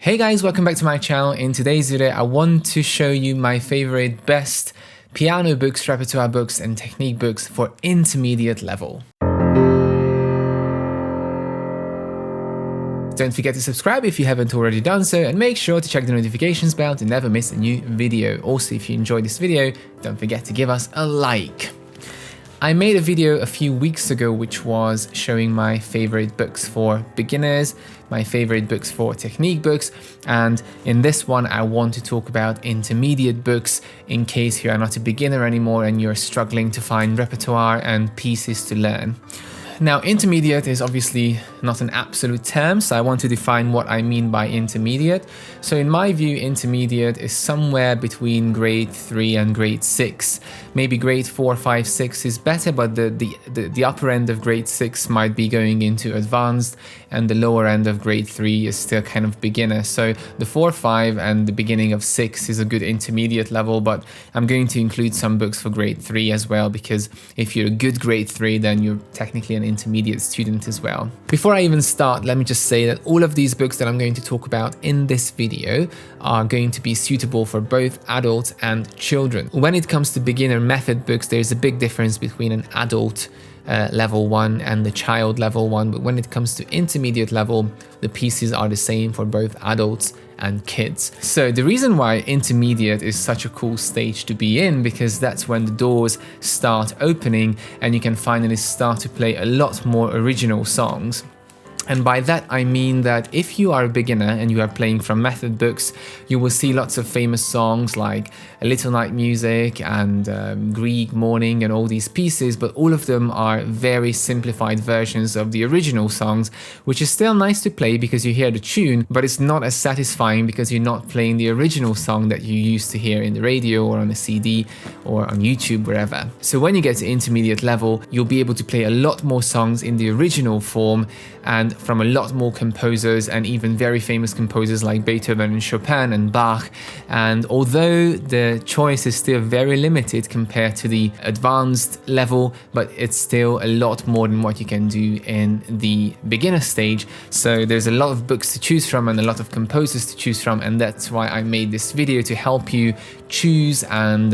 Hey guys, welcome back to my channel. In today's video, I want to show you my favorite best piano books, repertoire books, and technique books for intermediate level. Don't forget to subscribe if you haven't already done so, and make sure to check the notifications bell to never miss a new video. Also, if you enjoyed this video, don't forget to give us a like. I made a video a few weeks ago which was showing my favorite books for beginners, my favorite books for technique books, and in this one I want to talk about intermediate books in case you are not a beginner anymore and you're struggling to find repertoire and pieces to learn. Now, intermediate is obviously not an absolute term, so I want to define what I mean by intermediate. So in my view, intermediate is somewhere between grade 3 and grade 6. Maybe grade 4, 5, 6 is better, but the upper end of grade 6 might be going into advanced, and the lower end of grade 3 is still kind of beginner. So the 4, 5 and the beginning of 6 is a good intermediate level, but I'm going to include some books for grade 3 as well, because if you're a good grade 3, then you're technically an intermediate student as well. Before I even start, let me just say that all of these books that I'm going to talk about in this video are going to be suitable for both adults and children. When it comes to beginner method books, there's a big difference between an adult level 1 and the child level 1, but when it comes to intermediate level, the pieces are the same for both adults and kids. So the reason why intermediate is such a cool stage to be in, because that's when the doors start opening and you can finally start to play a lot more original songs. And by that I mean that if you are a beginner and you are playing from method books, you will see lots of famous songs like A Little Night Music and Grieg Morning and all these pieces, but all of them are very simplified versions of the original songs, which is still nice to play because you hear the tune, but it's not as satisfying because you're not playing the original song that you used to hear in the radio or on a CD or on YouTube, wherever. So when you get to intermediate level, you'll be able to play a lot more songs in the original form and from a lot more composers, and even very famous composers like Beethoven and Chopin and Bach. And although the choice is still very limited compared to the advanced level, but it's still a lot more than what you can do in the beginner stage. So there's a lot of books to choose from and a lot of composers to choose from, and that's why I made this video, to help you choose and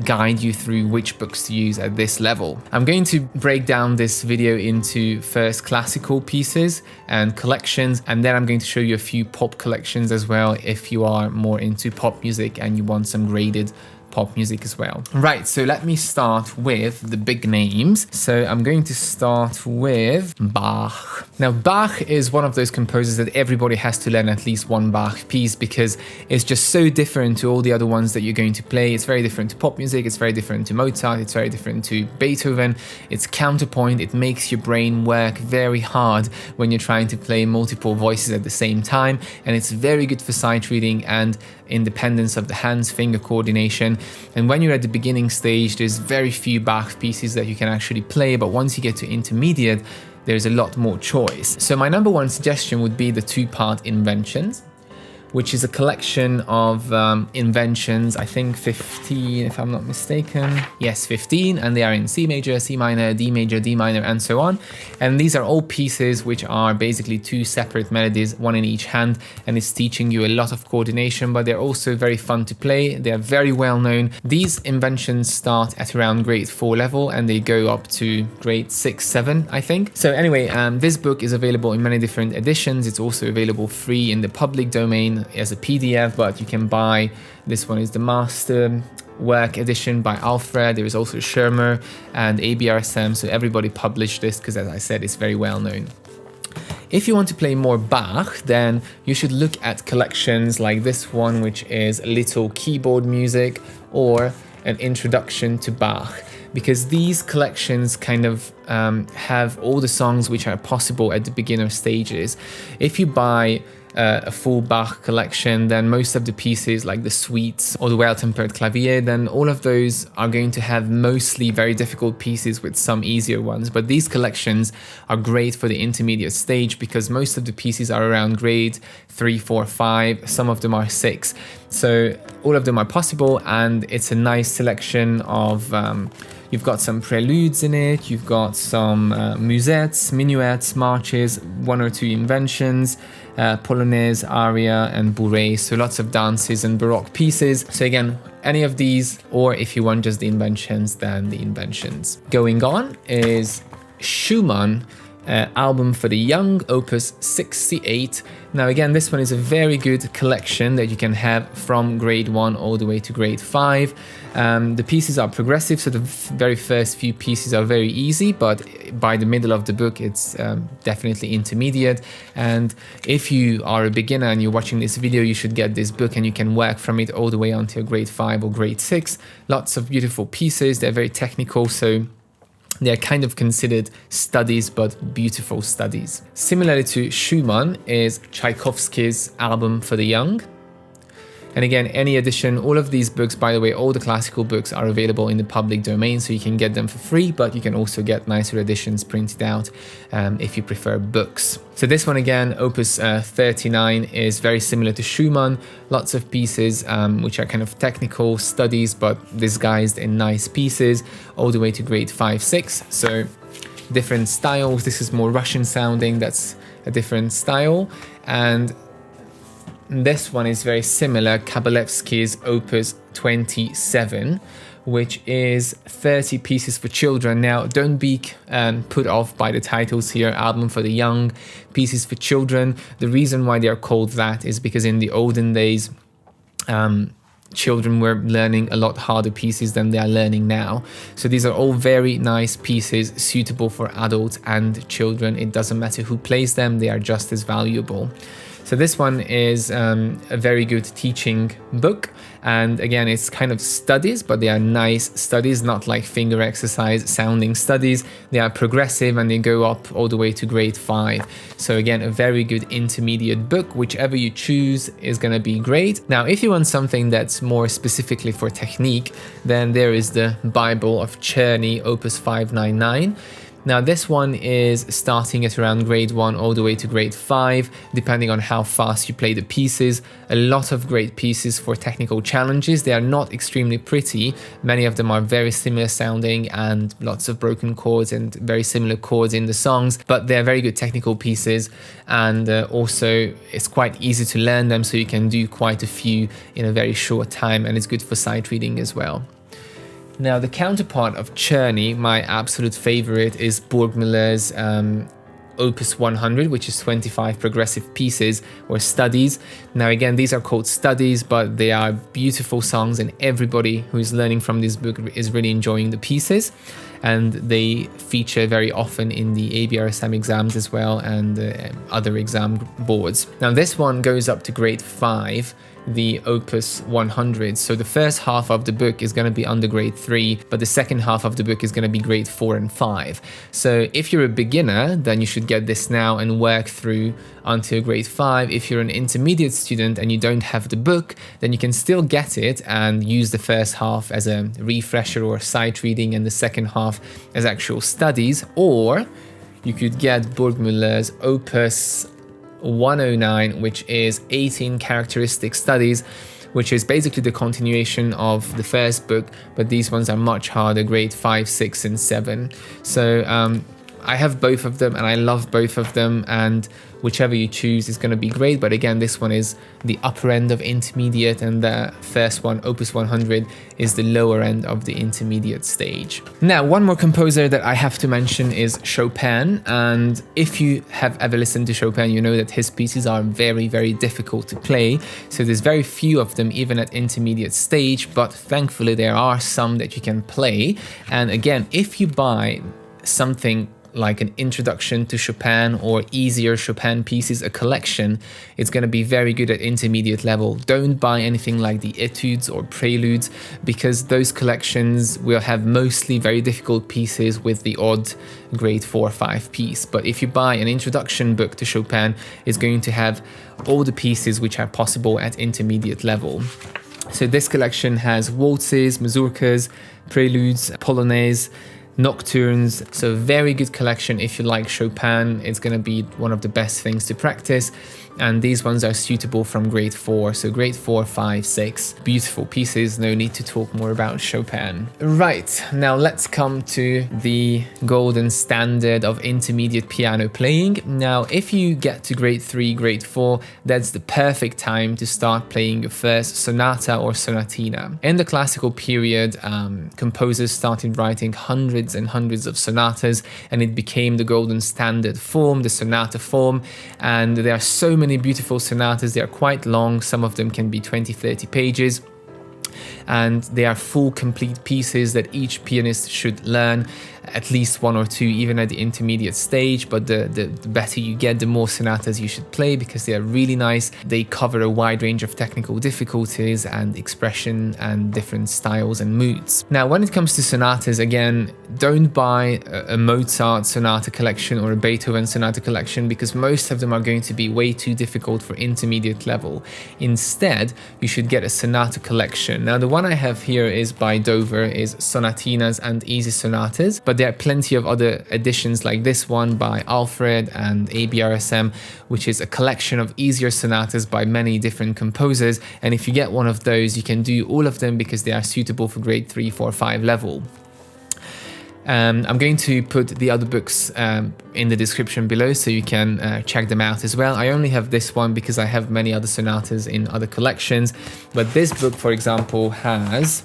guide you through which books to use at this level. I'm going to break down this video into first classical pieces and collections, and then I'm going to show you a few pop collections as well if you are more into pop music and you want some graded pop music as well. Right, so let me start with the big names. So I'm going to start with Bach. Now, Bach is one of those composers that everybody has to learn at least one Bach piece, because it's just so different to all the other ones that you're going to play. It's very different to pop music, it's very different to Mozart, it's very different to Beethoven. It's counterpoint, it makes your brain work very hard when you're trying to play multiple voices at the same time, and it's very good for sight reading and independence of the hands, finger coordination. And when you're at the beginning stage, there's very few Bach pieces that you can actually play, but once you get to intermediate, there's a lot more choice. So my number one suggestion would be the two-part Inventions, which is a collection of inventions, I think 15 if I'm not mistaken. Yes, 15, and they are in C major, C minor, D major, D minor, and so on. And these are all pieces which are basically two separate melodies, one in each hand, and it's teaching you a lot of coordination, but they're also very fun to play. They're very well known. These inventions start at around grade 4 level and they go up to grade 6, 7, I think. So anyway, this book is available in many different editions. It's also available free in the public domain as a PDF, but you can buy, this one is the master work edition by Alfred. There is also Schirmer and ABRSM, so everybody published this because, as I said, it's very well known. If you want to play more Bach, then you should look at collections like this one, which is Little Keyboard Music or An Introduction to Bach, because these collections kind of have all the songs which are possible at the beginner stages. If you buy a full Bach collection, then most of the pieces like the suites or the well-tempered clavier, then all of those are going to have mostly very difficult pieces with some easier ones. But these collections are great for the intermediate stage because most of the pieces are around grade 3, 4, 5, some of them are 6. So all of them are possible, and it's a nice selection of You've got some preludes in it, you've got some musettes, minuets, marches, one or two inventions, polonaise, aria, and bourrée. So lots of dances and baroque pieces. So again, any of these, or if you want just the inventions, then the inventions. Going on is Schumann, album for the young, opus 68. Now again, this one is a very good collection that you can have from grade 1 all the way to grade 5. The pieces are progressive, so the very first few pieces are very easy, but by the middle of the book it's definitely intermediate. And if you are a beginner and you're watching this video, you should get this book and you can work from it all the way until grade 5 or grade 6. Lots of beautiful pieces, they're very technical, so they're kind of considered studies, but beautiful studies. Similarly to Schumann is Tchaikovsky's album for the young. And again, any edition, all of these books, by the way, all the classical books are available in the public domain, so you can get them for free, but you can also get nicer editions printed out if you prefer books. So this one again, opus 39, is very similar to Schumann. Lots of pieces which are kind of technical studies, but disguised in nice pieces, all the way to grade 5, 6. So different styles. This is more Russian sounding, that's a different style. And this one is very similar, Kabalevsky's opus 27, which is 30 pieces for children. Now, don't be put off by the titles here, album for the young, pieces for children. The reason why they are called that is because in the olden days, children were learning a lot harder pieces than they are learning now. So these are all very nice pieces, suitable for adults and children. It doesn't matter who plays them, they are just as valuable. So this one is a very good teaching book, and again, it's kind of studies, but they are nice studies, not like finger exercise sounding studies. They are progressive and they go up all the way to grade 5. So again, a very good intermediate book. Whichever you choose is going to be great. Now, if you want something that's more specifically for technique, then there is the Bible of Czerny, opus 599. Now this one is starting at around grade 1 all the way to grade 5, depending on how fast you play the pieces. A lot of great pieces for technical challenges. They are not extremely pretty. Many of them are very similar sounding and lots of broken chords and very similar chords in the songs, but they're very good technical pieces, and also it's quite easy to learn them, so you can do quite a few in a very short time, and it's good for sight reading as well. Now, the counterpart of Czerny, my absolute favorite, is Burgmüller's Opus 100, which is 25 progressive pieces or studies. Now, again, these are called studies, but they are beautiful songs, and everybody who is learning from this book is really enjoying the pieces. And they feature very often in the ABRSM exams as well, and other exam boards. Now, this one goes up to grade 5. The Opus 100. So the first half of the book is going to be under grade 3, but the second half of the book is going to be grade 4 and 5. So if you're a beginner, then you should get this now and work through until grade 5. If you're an intermediate student and you don't have the book, then you can still get it and use the first half as a refresher or sight reading and the second half as actual studies. Or you could get Burgmüller's Opus 109, which is 18 characteristic studies, which is basically the continuation of the first book, but these ones are much harder, grade 5, 6, and 7. So I have both of them and I love both of them, and whichever you choose is going to be great. But again, this one is the upper end of intermediate, and the first one, Opus 100, is the lower end of the intermediate stage. Now, one more composer that I have to mention is Chopin, and if you have ever listened to Chopin, you know that his pieces are very, very difficult to play. So there's very few of them even at intermediate stage, but thankfully there are some that you can play. And again, if you buy something like an introduction to Chopin or easier Chopin pieces, a collection, it's going to be very good at intermediate level. Don't buy anything like the etudes or preludes, because those collections will have mostly very difficult pieces with the odd grade 4 or 5 piece. But if you buy an introduction book to Chopin, it's going to have all the pieces which are possible at intermediate level. So this collection has waltzes, mazurkas, preludes, polonaise, nocturnes. So very good collection if you like Chopin. It's going to be one of the best things to practice. and these ones are suitable from grade 4. So grade 4, 5, 6, beautiful pieces, no need to talk more about Chopin. Right, now let's come to the golden standard of intermediate piano playing. Now, if you get to grade 3, grade 4, that's the perfect time to start playing your first sonata or sonatina. In the classical period, composers started writing hundreds and hundreds of sonatas, and it became the golden standard form, the sonata form. And there are so many beautiful sonatas. They are quite long. Some of them can be 20-30 pages. And they are full, complete pieces that each pianist should learn, at least 1 or 2, even at the intermediate stage. But the better you get, the more sonatas you should play, because they are really nice. They cover a wide range of technical difficulties and expression and different styles and moods. Now, when it comes to sonatas, again, don't buy a Mozart sonata collection or a Beethoven sonata collection, because most of them are going to be way too difficult for intermediate level. Instead, you should get a sonata collection. Now, the one I have here is by Dover, is Sonatinas and Easy Sonatas, but there are plenty of other editions like this one by Alfred and ABRSM, which is a collection of easier sonatas by many different composers. And if you get one of those, you can do all of them because they are suitable for grade 3, 4, 5 level. I'm going to put the other books in the description below, so you can check them out as well. I only have this one because I have many other sonatas in other collections, but this book, for example, has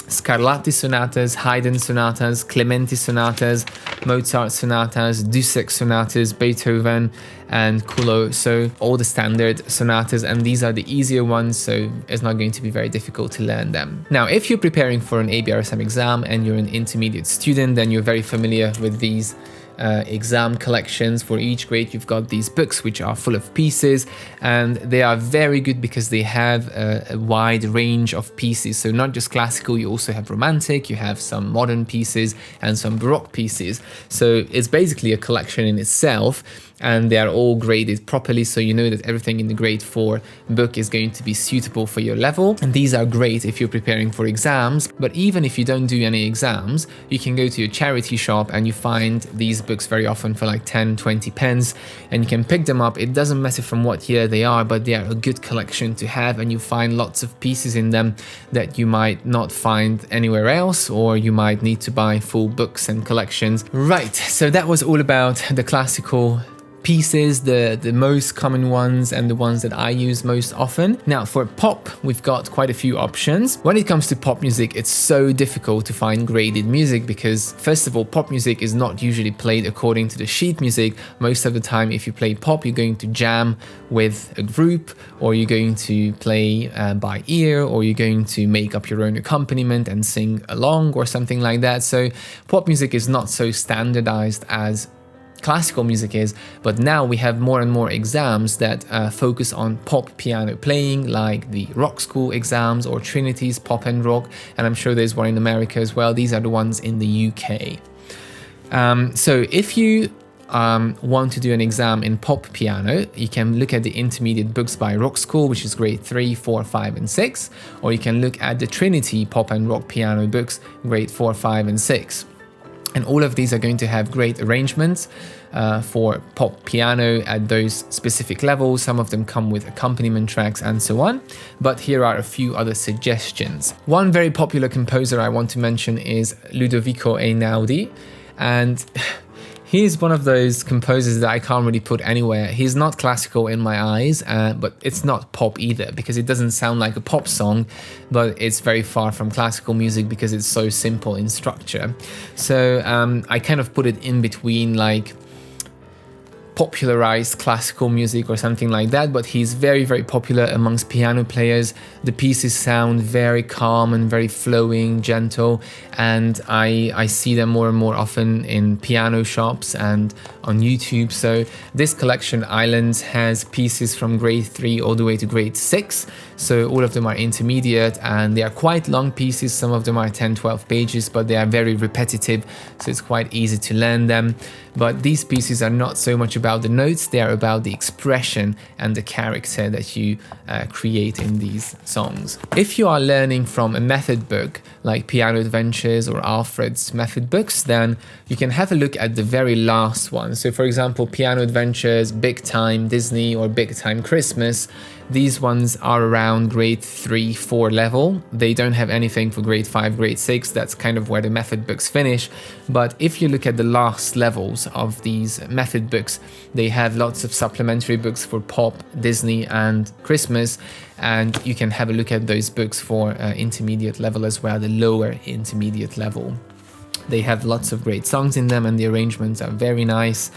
Scarlatti sonatas, Haydn sonatas, Clementi sonatas, Mozart sonatas, Dussek sonatas, Beethoven and Kulo. So all the standard sonatas, and these are the easier ones, so it's not going to be very difficult to learn them. Now, if you're preparing for an ABRSM exam and you're an intermediate student, then you're very familiar with these exam collections. For each grade, you've got these books which are full of pieces, and they are very good because they have a wide range of pieces. So not just classical, you also have romantic, you have some modern pieces and some Baroque pieces. So it's basically a collection in itself, and they are all graded properly, so you know that everything in the grade 4 book is going to be suitable for your level. And these are great if you're preparing for exams, but even if you don't do any exams, you can go to your charity shop and you find these books very often for like 10-20 pence, and you can pick them up. It doesn't matter from what year they are, but they are a good collection to have, and you find lots of pieces in them that you might not find anywhere else, or you might need to buy full books and collections. Right, so that was all about the classical pieces, the most common ones and the ones that I use most often. Now, for pop, we've got quite a few options. When it comes to pop music, it's so difficult to find graded music because, first of all, pop music is not usually played according to the sheet music. Most of the time, if you play pop, you're going to jam with a group, or you're going to play by ear, or you're going to make up your own accompaniment and sing along or something like that. So pop music is not so standardized as classical music is, but now we have more and more exams that focus on pop piano playing, like the Rock School exams or Trinity's Pop and Rock, and I'm sure there's one in America as well. These are the ones in the UK. So if you want to do an exam in pop piano, you can look at the intermediate books by Rock School, which is grade 3, 4, 5 and 6, or you can look at the Trinity Pop and Rock piano books, grade 4, 5 and 6. And all of these are going to have great arrangements for pop piano at those specific levels. Some of them come with accompaniment tracks and so on. But here are a few other suggestions. One very popular composer I want to mention is Ludovico Einaudi. And he's one of those composers that I can't really put anywhere. He's not classical in my eyes, but it's not pop either, because it doesn't sound like a pop song, but it's very far from classical music because it's so simple in structure. So I kind of put it in between, like popularized classical music or something like that, but he's very, very popular amongst piano players. The pieces sound very calm and very flowing, gentle, and I see them more and more often in piano shops and on YouTube. So this collection, Islands, has pieces from grade 3 all the way to grade 6. So all of them are intermediate, and they are quite long pieces. Some of them are 10-12 pages, but they are very repetitive, so it's quite easy to learn them. But these pieces are not so much about the notes, they are about the expression and the character that you create in these songs. If you are learning from a method book like Piano Adventures or Alfred's method books, then you can have a look at the very last one. ones. So for example, Piano Adventures, Big Time Disney, or Big Time Christmas, these ones are around grade 3, 4 level. They don't have anything for grade 5, grade 6. That's kind of where the method books finish. But if you look at the last levels of these method books, they have lots of supplementary books for pop, Disney, and Christmas. And you can have a look at those books for intermediate level as well, the lower intermediate level. They have lots of great songs in them, and the arrangements are very nice.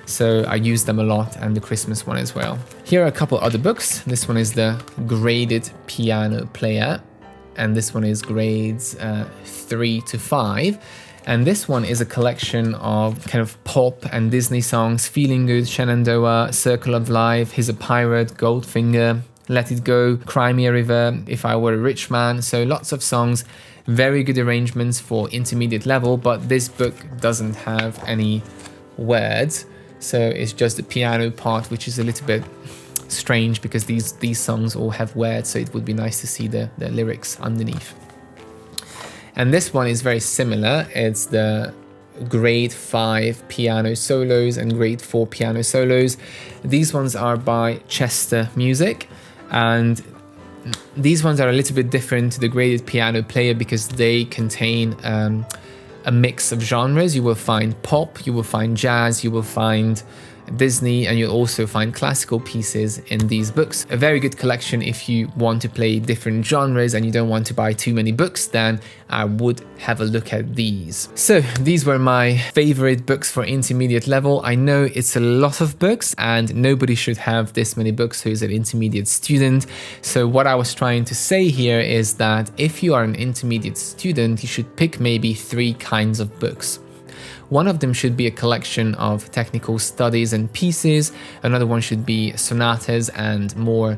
So I use them a lot, and the Christmas one as well. Here are a couple other books. This one is the Graded Piano Player, and this one is grades 3 to 5. And this one is a collection of kind of pop and Disney songs: Feeling Good, Shenandoah, Circle of Life, He's a Pirate, Goldfinger, Let It Go, Cry Me a River, If I Were a Rich Man. So lots of songs, very good arrangements for intermediate level, but this book doesn't have any words. So it's just the piano part, which is a little bit strange because these songs all have words, so it would be nice to see the lyrics underneath. And this one is very similar. It's the grade 5 piano solos and grade 4 piano solos. These ones are by Chester Music, and these ones are a little bit different to the Graded Piano Player because they contain a mix of genres. You will find pop, you will find jazz, you will find Disney, and you'll also find classical pieces in these books. A very good collection if you want to play different genres and you don't want to buy too many books, then I would have a look at these. So these were my favorite books for intermediate level. I know it's a lot of books and nobody should have this many books who is an intermediate student. So what I was trying to say here is that if you are an intermediate student, you should pick maybe 3 kinds of books. One of them should be a collection of technical studies and pieces. Another one should be sonatas and more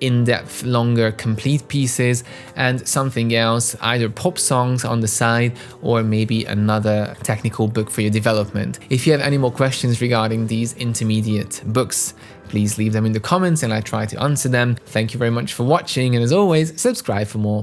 in-depth, longer, complete pieces, and something else, either pop songs on the side or maybe another technical book for your development. If you have any more questions regarding these intermediate books, please leave them in the comments and I try to answer them. Thank you very much for watching, and as always, subscribe for more.